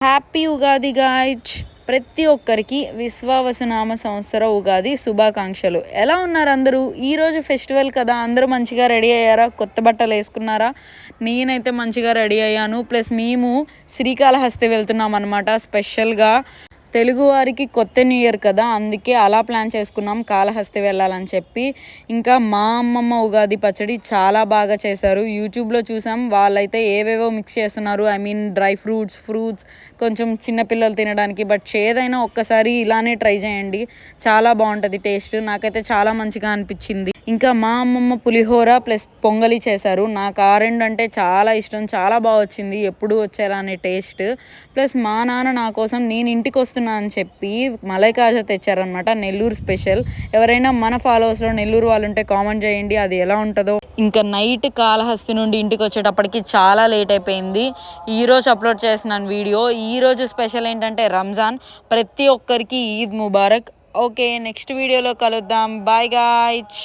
Happy Ugadi guys! ప్రతి ఒక్కరికి విశ్వావసునామ సంవత్సర ఉగాది శుభాకాంక్షలు. ఎలా ఉన్నారు అందరూ? ఈరోజు ఫెస్టివల్ కదా, అందరూ మంచిగా రెడీ అయ్యారా? కొత్త బట్టలు వేసుకున్నారా? నేనైతే మంచిగా రెడీ అయ్యాను. ప్లస్ మేము శ్రీకాళహస్తి వెళ్తున్నాం అనమాట. స్పెషల్గా తెలుగువారికి కొత్త న్యూ ఇయర్ కదా, అందుకే అలా ప్లాన్ చేసుకున్నాం కాళహస్తి వెళ్ళాలని చెప్పి. ఇంకా మా అమ్మమ్మ ఉగాది పచ్చడి చాలా బాగా చేశారు. యూట్యూబ్లో చూసాం, వాళ్ళైతే ఏవేవో మిక్స్ చేస్తున్నారు. డ్రై ఫ్రూట్స్ కొంచెం చిన్నపిల్లలు తినడానికి. బట్ ఏదైనా ఒక్కసారి ఇలానే ట్రై చేయండి, చాలా బాగుంటుంది టేస్ట్. నాకైతే చాలా మంచిగా అనిపించింది. ఇంకా మా అమ్మమ్మ పులిహోర ప్లస్ పొంగలి చేశారు. నాకు ఆ రెండు అంటే చాలా ఇష్టం, చాలా బాగా వచ్చింది, ఎప్పుడు వచ్చేలానే టేస్ట్. ప్లస్ మా నాన్న నా కోసం నేను ఇంటికి వస్తున్నా అని చెప్పి మలై కాజా తెచ్చారనమాట, నెల్లూరు స్పెషల్. ఎవరైనా మన ఫాలోవర్స్లో నెల్లూరు వాళ్ళు ఉంటే కామెంట్ చేయండి అది ఎలా ఉంటుందో. ఇంకా నైట్ కాళహస్తి నుండి ఇంటికి వచ్చేటప్పటికి చాలా లేట్ అయిపోయింది. ఈరోజు అప్లోడ్ చేస్తున్నాను వీడియో. ఈరోజు స్పెషల్ ఏంటంటే రంజాన్. ప్రతి ఒక్కరికి ఈద్ ముబారక్. ఓకే, నెక్స్ట్ వీడియోలో కలుద్దాం. Bye guys.